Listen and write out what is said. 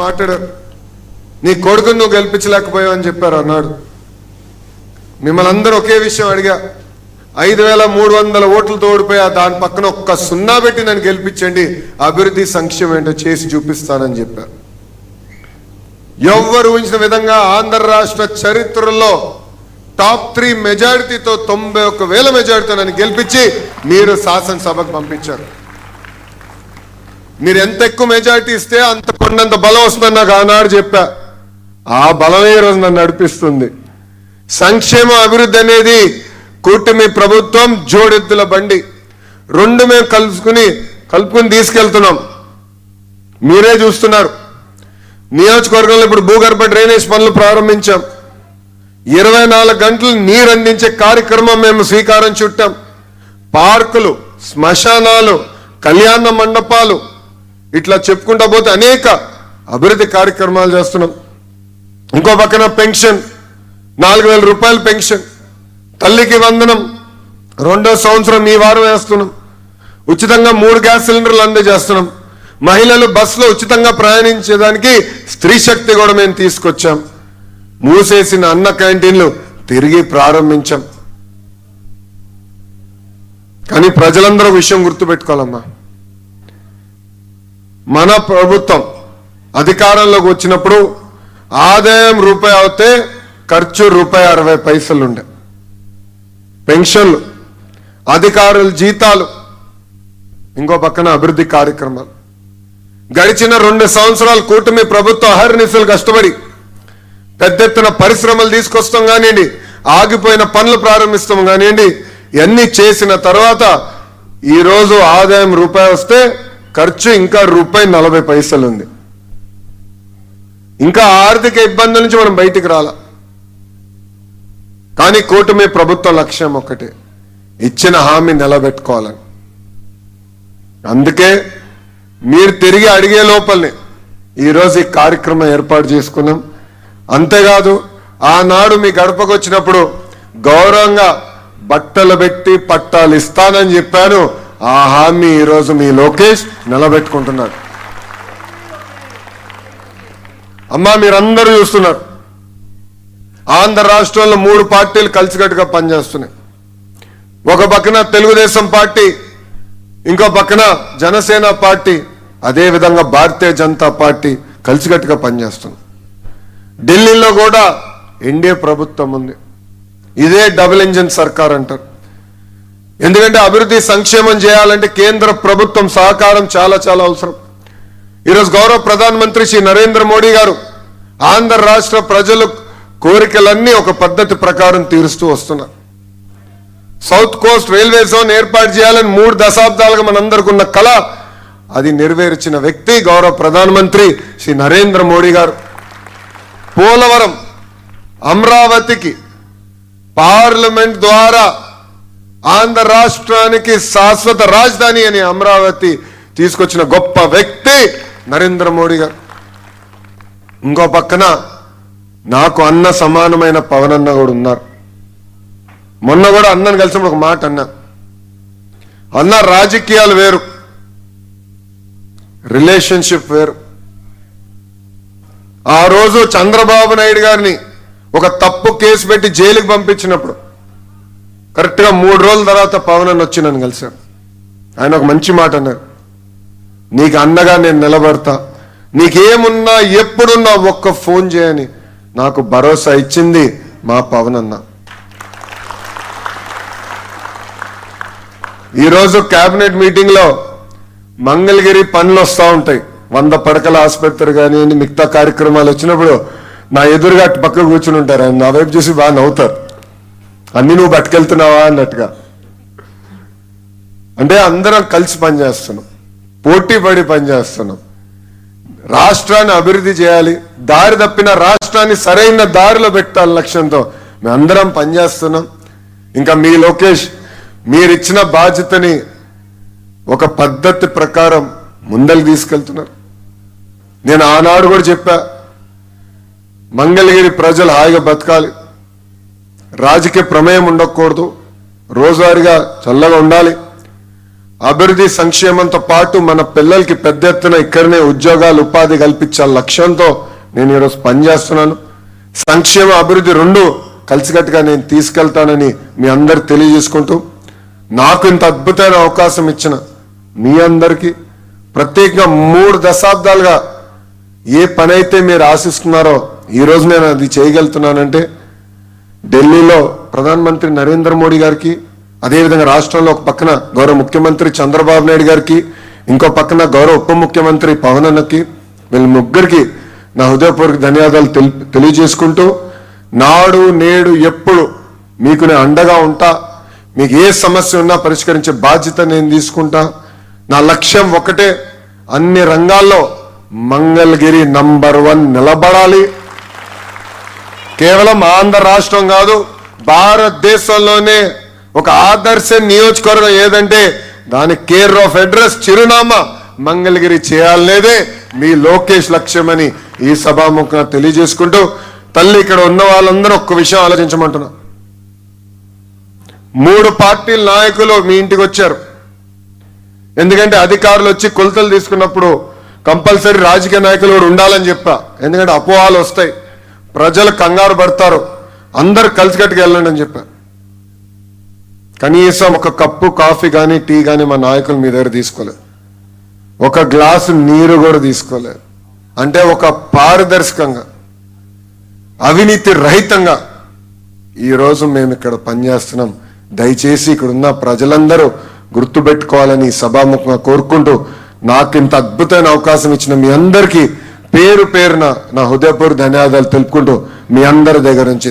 మాట్లాడారు. నీ కొడుకును నువ్వు గెలిపించలేకపోయావు అని చెప్పారు అన్నాడు. మిమ్మల్ని అందరూ ఒకే విషయం అడిగా. 5300 ఓట్లతో ఓడిపోయా, దాని పక్కన ఒక్క సున్నా పెట్టి నన్ను గెలిపించండి, అభివృద్ధి సంక్షేమం ఏంటో చేసి చూపిస్తానని చెప్పారు. ఎవ్వరు ఊహించిన విధంగా ఆంధ్ర రాష్ట్ర చరిత్రలో టాప్ 3 మెజారిటీతో 91,000 మెజారిటీతో నన్ను గెలిపించి మీరు శాసనసభకు పంపించారు. మీరు ఎంత ఎక్కువ మెజారిటీ ఇస్తే అంత కొండంత బలం వస్తుందని నాకు ఆనాడు చెప్పా. ఆ బలమే ఈరోజు నన్ను నడిపిస్తుంది. సంక్షేమ అభివృద్ధి అనేది కూటమి ప్రభుత్వం జోడెద్దుల బండి, రెండు మేము కలుపుకుని తీసుకెళ్తున్నాం. మీరే చూస్తున్నారు. నియోజకవర్గంలో ఇప్పుడు భూగర్భ డ్రైనేజ్ పనులు ప్రారంభించాం. 24 గంటలు నీరు అందించే కార్యక్రమం మేము శ్రీకారం చుట్టాం. పార్కులు, శ్మశానాలు, కళ్యాణ మండపాలు, ఇట్లా చెప్పుకుంటా పోతే అనేక అభివృద్ధి కార్యక్రమాలు చేస్తున్నాం. ఇంకో పక్కన పెన్షన్ 4,000 రూపాయలు పెన్షన్, తల్లికి వందనం 2వ సంవత్సరం ఈ వారం వేస్తున్నాం. ఉచితంగా 3 గ్యాస్ సిలిండర్లు అందజేస్తున్నాం. మహిళలు బస్సులో ఉచితంగా ప్రయాణించేదానికి స్త్రీ శక్తి కూడా మేము తీసుకొచ్చాం. మూసేసిన అన్న క్యాంటీన్లు తిరిగి ప్రారంభించాం. కానీ ప్రజలందరూ విషయం గుర్తుపెట్టుకోవాలమ్మా, మన ప్రభుత్వం అధికారంలోకి వచ్చినప్పుడు ఆదాయం రూపాయి అవుతే ఖర్చు ₹60 ఉండే. పెన్షన్లు, అధికారుల జీతాలు, ఇంకో పక్కన అభివృద్ధి కార్యక్రమాలు. గడిచిన 2 సంవత్సరాలు కూటమి ప్రభుత్వం అహర్నిశలు కష్టపడి పెద్ద ఎత్తున పరిశ్రమలు తీసుకొస్తాం కానివ్వండి, ఆగిపోయిన పనులు ప్రారంభిస్తాం కానివ్వండి, ఇవన్నీ చేసిన తర్వాత ఈరోజు ఆదాయం రూపాయి వస్తే ఖర్చు ఇంకా ₹40 ఉంది. ఇంకా ఆర్థిక ఇబ్బందుల నుంచి మనం బయటికి రాల. కానీ కూటమి ప్రభుత్వ లక్ష్యం ఒక్కటే, ఇచ్చిన హామీ నిలబెట్టుకోవాలని. అందుకే మీరు తిరిగి అడిగే లోపలనే ఈరోజు ఈ కార్యక్రమం ఏర్పాటు చేసుకున్నాం. అంతేకాదు, ఆనాడు మీ గడపకు వచ్చినప్పుడు గౌరవంగా బట్టలు పెట్టి పట్టాలు ఇస్తానని చెప్పాను. ఆ హామీ ఈరోజు మీ లోకేష్ నిలబెట్టుకుంటున్నాడు. అమ్మా, మీరందరూ చూస్తున్నారు, ఆంధ్ర రాష్ట్రంలో 3 పార్టీలు కలిసికట్టుగా పనిచేస్తున్నాయి. ఒక పక్కన తెలుగుదేశం పార్టీ, ఇంకో పక్కన జనసేన పార్టీ, అదేవిధంగా భారతీయ జనతా పార్టీ కలిసికట్టుగా పనిచేస్తుంది. ఢిల్లీలో కూడా ఎన్డీఏ ప్రభుత్వం ఉంది. ఇదే డబుల్ ఇంజిన్ సర్కార్ అంటారు. ఎందుకంటే అభివృద్ధి సంక్షేమం చేయాలంటే కేంద్ర ప్రభుత్వం సహకారం చాలా చాలా అవసరం. ఈరోజు గౌరవ ప్రధానమంత్రి శ్రీ నరేంద్ర మోడీ గారు ఆంధ్ర రాష్ట్ర ప్రజల కోరికలన్నీ ఒక పద్ధతి ప్రకారం తీరుస్తూ వస్తున్నారు. సౌత్ కోస్ట్ రైల్వే జోన్ ఏర్పాటు చేయాలని 3 దశాబ్దాలుగా మనందరికీ ఉన్న కళ, అది నెరవేర్చిన వ్యక్తి గౌరవ ప్రధానమంత్రి శ్రీ నరేంద్ర మోడీ గారు. పోలవరం, అమరావతికి పార్లమెంట్ ద్వారా ఆంధ్ర రాష్ట్రానికి శాశ్వత రాజధాని అని అమరావతి తీసుకొచ్చిన గొప్ప వ్యక్తి నరేంద్ర మోడీ గారు. ఇంకో పక్కన నాకు అన్న సమానమైన పవన్ అన్న కూడా ఉన్నారు. మొన్న కూడా అన్నను కలిసినప్పుడు ఒక మాట అన్న రాజకీయాలు వేరు, రిలేషన్షిప్ వేరు. ఆ రోజు చంద్రబాబు నాయుడు గారిని ఒక తప్పు కేసు పెట్టి జైలుకి పంపించినప్పుడు కరెక్ట్గా 3 రోజుల తర్వాత పవన్ అన్న వచ్చి నన్ను కలిశాను. ఆయన ఒక మంచి మాట అన్నారు, నీకు అన్నగా నేను నిలబడతా, నీకేమున్నా ఎప్పుడున్నా ఒక్క ఫోన్ చేయని నాకు భరోసా ఇచ్చింది మా పవన్ అన్న. ఈరోజు కేబినెట్ మీటింగ్ లో మంగళగిరి పనులు వస్తూ ఉంటాయి. 100 పడకల ఆసుపత్రి కానీ మిగతా కార్యక్రమాలు వచ్చినప్పుడు నా ఎదురుగా అటు పక్క కూర్చుని ఉంటారు. ఆయన నా వైపు చూసి బాగా నవ్వుతారు, అన్ని నువ్వు పట్టుకెళ్తున్నావా అన్నట్టుగా. అంటే అందరం కలిసి పనిచేస్తున్నాం, పోటీ పడి పనిచేస్తున్నాం. రాష్ట్రాన్ని అభివృద్ధి చేయాలి, దారి తప్పిన రాష్ట్రాన్ని సరైన దారిలో పెట్టాలి లక్ష్యంతో మేమందరం పనిచేస్తున్నాం. ఇంకా మీ లోకేష్ మీరిచ్చిన బాధ్యతని ఒక పద్ధతి ప్రకారం ముందరికి తీసుకెళ్తున్నారు. నేను ఆనాడు కూడా చెప్పా, మంగళగిరి ప్రజలు హాయిగా బతకాలి, రాజకీయ ప్రమేయం ఉండకూడదు, రోజువారీగా చల్లగా ఉండాలి. అభివృద్ధి సంక్షేమంతో పాటు మన పిల్లలకి పెద్ద ఎత్తున ఇక్కడనే ఉద్యోగాలు ఉపాధి కల్పించాల లక్ష్యంతో నేను ఈరోజు పనిచేస్తున్నాను. సంక్షేమ అభివృద్ధి రెండు కలిసికట్టుగా నేను తీసుకెళ్తానని మీ అందరు తెలియజేసుకుంటూ, నాకు ఇంత అద్భుతమైన అవకాశం ఇచ్చిన మీ అందరికీ ప్రత్యేకంగా 3 దశాబ్దాలుగా ఏ పని అయితే మీరు ఆశిస్తున్నారో ఈరోజు నేను అది చేయగలుగుతున్నానంటే ఢిల్లీలో ప్రధానమంత్రి నరేంద్ర మోడీ గారికి, అదేవిధంగా రాష్ట్రంలో ఒక పక్కన గౌరవ ముఖ్యమంత్రి చంద్రబాబు నాయుడు గారికి, ఇంకో పక్కన గౌరవ ఉప ముఖ్యమంత్రి పవన్ అన్నకి, వీళ్ళ ముగ్గురికి నా హృదయపూర్వక ధన్యవాదాలు తెలియజేసుకుంటూ, నాడు నేడు ఎప్పుడు మీకు నేను అండగా ఉంటా. మీకు ఏ సమస్య ఉన్నా పరిష్కరించే బాధ్యత నేను తీసుకుంటా. నా లక్ష్యం ఒకటే, అన్ని రంగాల్లో మంగళగిరి నంబర్ 1 నిలబడాలి. కేవలం ఆంధ్ర రాష్ట్రం కాదు, భారతదేశంలోనే ఒక ఆదర్శ నియోజకవర్గం ఏదంటే దాని కేర్ ఆఫ్ అడ్రస్ చిరునామా మంగళగిరి చేయాలనేదే మీ లోకేష్ లక్ష్యమని ఈ సభాముఖంగా తెలియజేసుకుంటూ, తల్లి ఇక్కడ ఉన్న వాళ్ళందరూ ఒక్క విషయం ఆలోచించమంటున్నా. 3 పార్టీల నాయకులు మీ ఇంటికి వచ్చారు. ఎందుకంటే అధికారులు వచ్చి కొలతలు తీసుకున్నప్పుడు కంపల్సరీ రాజకీయ నాయకులు కూడా ఉండాలని చెప్పా. ఎందుకంటే అపోహాలు వస్తాయి, ప్రజలు కంగారు పడతారు, అందరు కలిసికట్టుగా వెళ్ళండి అని చెప్పా. కనీసం ఒక కప్పు కాఫీ కానీ టీ కానీ మా నాయకులు మీ దగ్గర తీసుకోలేదు. ఒక గ్లాసు నీరు కూడా తీసుకోలేదు. అంటే ఒక పారదర్శకంగా అవినీతి రహితంగా ఈరోజు మేము ఇక్కడ పనిచేస్తున్నాం. దయచేసి ఇక్కడ ఉన్న ప్రజలందరూ గుర్తుపెట్టుకోవాలని సభాముఖంగా కోరుకుంటూ, నాకు ఇంత అద్భుతమైన అవకాశం ఇచ్చిన మీ అందరికీ పేరు పేరున నా హృదయపూర్వక ధన్యవాదాలు తెలుపుకుంటూ మీ అందరి దగ్గర నుంచి